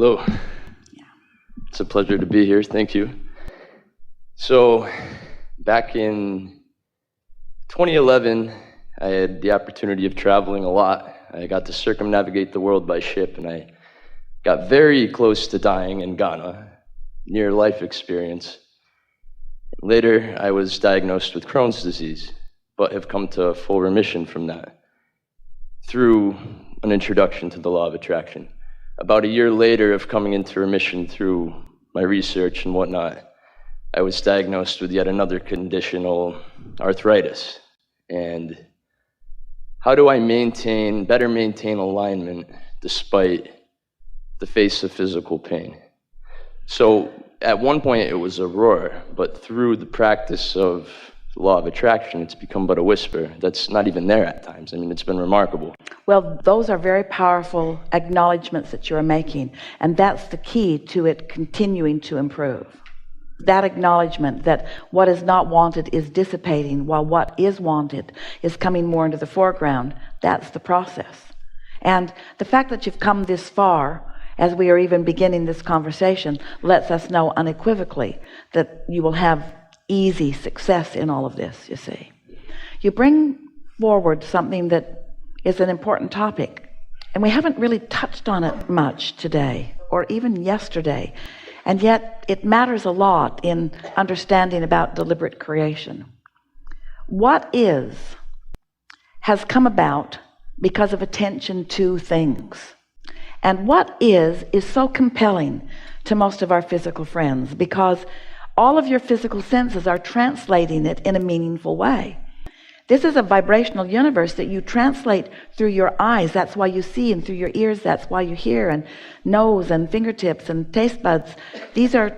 Hello. It's a pleasure to be here. Thank you. So, back in 2011, I had the opportunity of traveling a lot. I got to circumnavigate the world by ship, and I got very close to dying in Ghana, near-life experience. Later, I was diagnosed with Crohn's disease, but have come to full remission from that through an introduction to the law of attraction. About a year later of coming into remission through my research and whatnot, I was diagnosed with yet another conditional arthritis. And how do I better maintain alignment despite the face of physical pain? So at one point it was a roar, but through the practice of the law of attraction, it's become but a whisper that's not even there at times. I mean, it's been remarkable. Well, those are very powerful acknowledgments that you're making, and that's the key to it continuing to improve. That acknowledgement that what is not wanted is dissipating while what is wanted is coming more into the foreground, that's the process. And the fact that you've come this far, as we are even beginning this conversation, lets us know unequivocally that you will have easy success in all of this, you see. You bring forward something that is an important topic, and we haven't really touched on it much today or even yesterday, and yet it matters a lot in understanding about deliberate creation. What has come about because of attention to things, and what is so compelling to most of our physical friends because all of your physical senses are translating it in a meaningful way. This is a vibrational universe that you translate through your eyes. That's why you see, and through your ears, that's why you hear, and nose and fingertips and taste buds. These are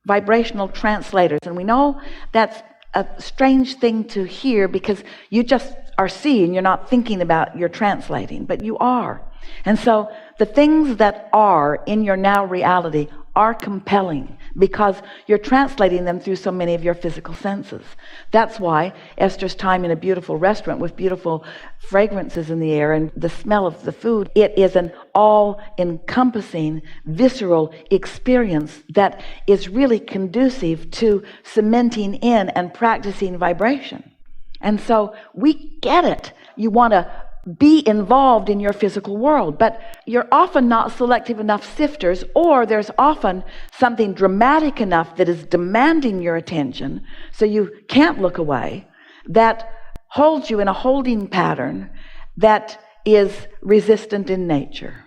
vibrational translators. And we know that's a strange thing to hear because you just are seeing, you're not thinking about you're translating, but you are. And so the things that are in your now reality are compelling because you're translating them through so many of your physical senses. That's why Esther's time in a beautiful restaurant with beautiful fragrances in the air and the smell of the food, it is an all-encompassing, visceral experience that is really conducive to cementing in and practicing vibration. And so we get it. You want to be involved in your physical world, but you're often not selective enough sifters, or there's often something dramatic enough that is demanding your attention so you can't look away, that holds you in a holding pattern that is resistant in nature.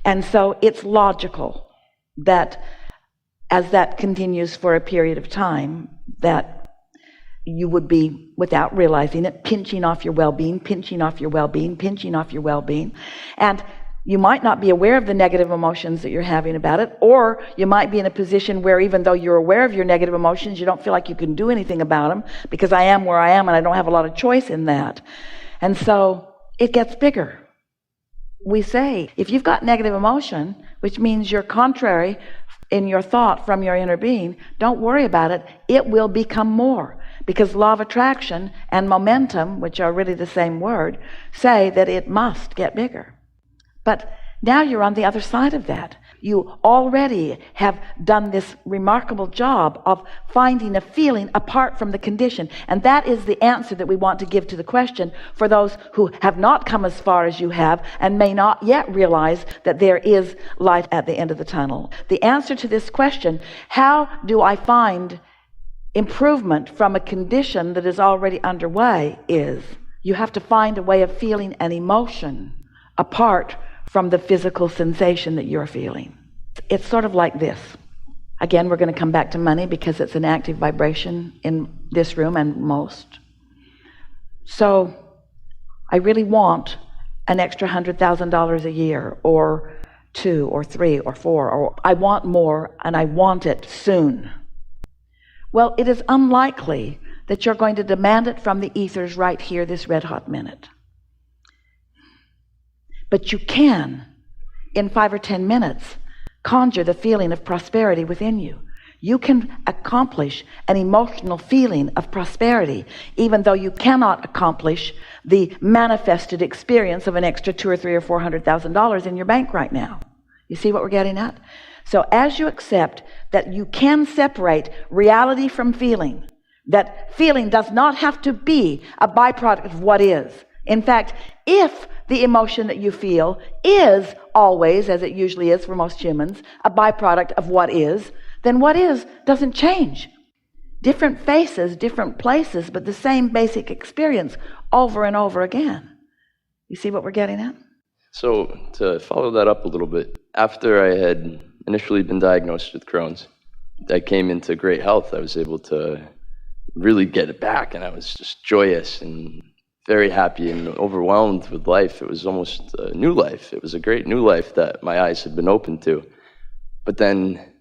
And so it's logical that as that continues for a period of time, that you would be, without realizing it, pinching off your well-being, pinching off your well-being, pinching off your well-being. And you might not be aware of the negative emotions that you're having about it, or you might be in a position where even though you're aware of your negative emotions, you don't feel like you can do anything about them because I am where I am and I don't have a lot of choice in that. And so it gets bigger. We say, if you've got negative emotion, which means you're contrary in your thought from your inner being, don't worry about it. It will become more. Because law of attraction and momentum, which are really the same word, say that it must get bigger. But now you're on the other side of that. You already have done this remarkable job of finding a feeling apart from the condition. And that is the answer that we want to give to the question for those who have not come as far as you have and may not yet realize that there is light at the end of the tunnel. The answer to this question, how do I find improvement from a condition that is already underway, is you have to find a way of feeling an emotion apart from the physical sensation that you're feeling. It's sort of like this. Again, we're going to come back to money because it's an active vibration in this room and most. So I really want an extra $100,000 a year, or 2 or 3 or 4, or I want more and I want it soon. Well, it is unlikely that you're going to demand it from the ethers right here this red hot minute. But you can, in 5 or 10 minutes, conjure the feeling of prosperity within you. You can accomplish an emotional feeling of prosperity, even though you cannot accomplish the manifested experience of an extra $200,000 or $300,000 or $400,000 in your bank right now. You see what we're getting at? So as you accept that you can separate reality from feeling, that feeling does not have to be a byproduct of what is. In fact, if the emotion that you feel is always, as it usually is for most humans, a byproduct of what is, then what is doesn't change. Different faces, different places, but the same basic experience over and over again. You see what we're getting at? So to follow that up a little bit, after I had initially been diagnosed with Crohn's, I came into great health. I was able to really get it back, and I was just joyous and very happy and overwhelmed with life. It was almost a new life. It was a great new life that my eyes had been open to. But then,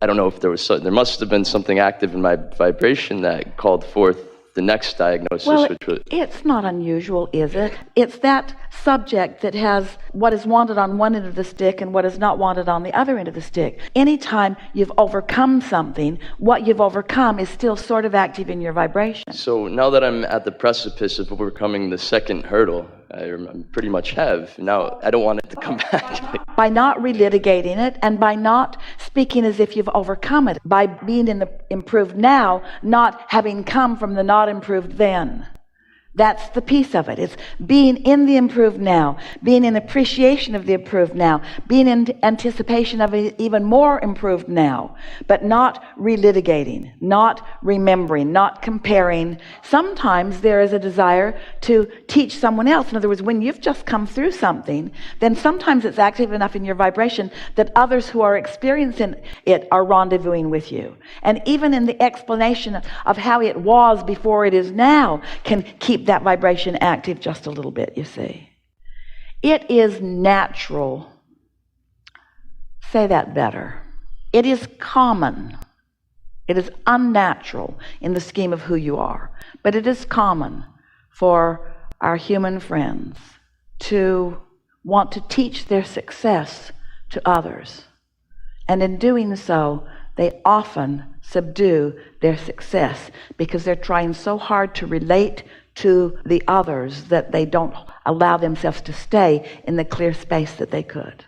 I don't know if there must have been something active in my vibration that called forth the next diagnosis, well, which was... It's not unusual, is it? It's that subject that has what is wanted on one end of the stick and what is not wanted on the other end of the stick. Anytime you've overcome something, what you've overcome is still sort of active in your vibration. So now that I'm at the precipice of overcoming the second hurdle, I pretty much have. Now, I don't want it to come back. By not relitigating it and by not speaking as if you've overcome it, by being in the improved now, not having come from the not improved then. That's the piece of it. It's being in the improved now, being in appreciation of the improved now, being in anticipation of an even more improved now, but not relitigating, not remembering, not comparing. Sometimes there is a desire to teach someone else. In other words, when you've just come through something, then sometimes it's active enough in your vibration that others who are experiencing it are rendezvousing with you. And even in the explanation of how it was before it is now can keep that vibration active just a little bit, you see. It is natural. Say that better. It is common. It is unnatural in the scheme of who you are. But it is common for our human friends to want to teach their success to others. And in doing so, they often subdue their success because they're trying so hard to relate to the others that they don't allow themselves to stay in the clear space that they could.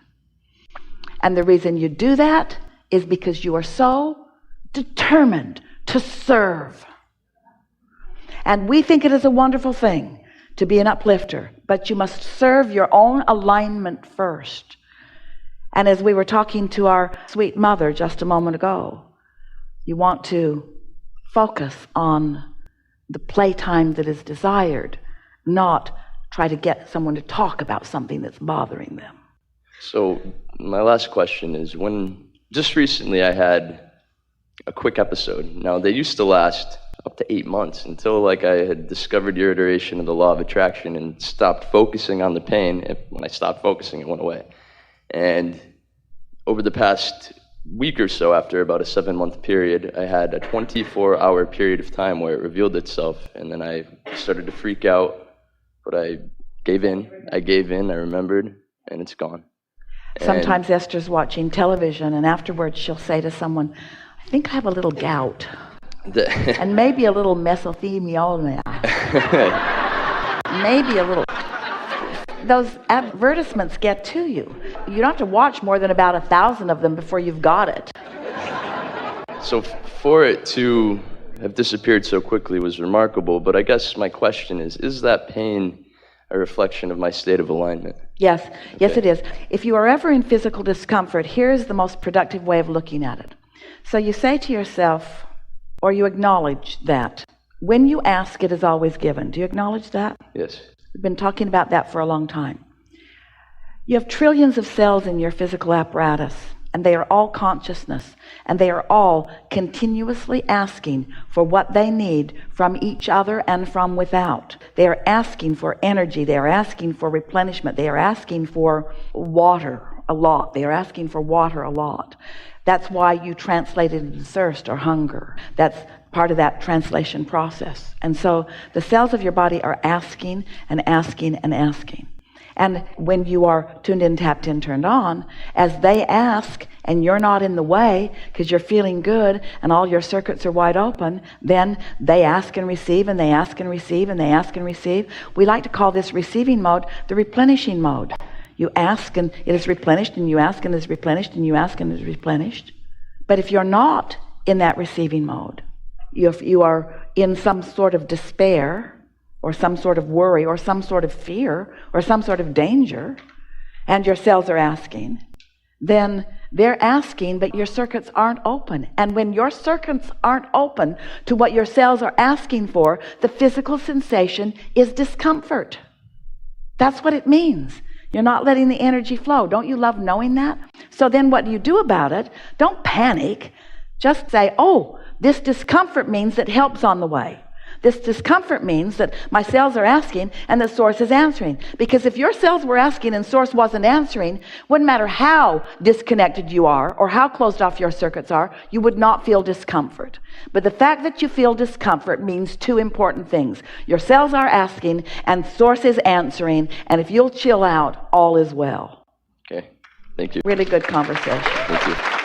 And the reason you do that is because you are so determined to serve. And we think it is a wonderful thing to be an uplifter, but you must serve your own alignment first. And as we were talking to our sweet mother just a moment ago, you want to focus on the playtime that is desired, not try to get someone to talk about something that's bothering them. So my last question is, when just recently I had a quick episode. Now, they used to last up to 8 months until I had discovered your iteration of the law of attraction and stopped focusing on the pain. When I stopped focusing, it went away. And over the past week or so, after about a 7-month period, I had a 24-hour period of time where it revealed itself, and then I started to freak out, but I gave in, I remembered, and it's gone. Sometimes Esther's watching television, and afterwards she'll say to someone, I think I have a little gout, and maybe a little mesothelioma, maybe a little... Those advertisements get to you. You don't have to watch more than about 1,000 of them before you've got it. So for it to have disappeared so quickly was remarkable, but I guess my question is that pain a reflection of my state of alignment? Yes, okay. Yes it is. If you are ever in physical discomfort, here's the most productive way of looking at it. So you say to yourself, or you acknowledge that, when you ask, it is always given. Do you acknowledge that? Yes. We've been talking about that for a long time. You have trillions of cells in your physical apparatus, and they are all consciousness, and they are all continuously asking for what they need from each other and from without. They are asking for energy. They are asking for replenishment. They are asking for water a lot. They are asking for water a lot. That's why you translate it into thirst or hunger. That's part of that translation process. And so the cells of your body are asking and asking and asking. And when you are tuned in, tapped in, turned on, as they ask and you're not in the way because you're feeling good and all your circuits are wide open, then they ask and receive, and they ask and receive, and they ask and receive. We like to call this receiving mode the replenishing mode. You ask and it is replenished, and you ask and it is replenished, and you ask and it is replenished. But if you're not in that receiving mode, if you are in some sort of despair or some sort of worry or some sort of fear or some sort of danger, and your cells are asking, then they're asking, but your circuits aren't open. And when your circuits aren't open to what your cells are asking for, the physical sensation is discomfort. That's what it means. You're not letting the energy flow. Don't you love knowing that? So then what do you do about it? Don't panic. Just say, oh, this discomfort means that help's on the way. This discomfort means that my cells are asking and the source is answering. Because if your cells were asking and source wasn't answering, wouldn't matter how disconnected you are or how closed off your circuits are, you would not feel discomfort. But the fact that you feel discomfort means two important things. Your cells are asking and source is answering, and if you'll chill out, all is well. Okay, thank you. Really good conversation. Thank you.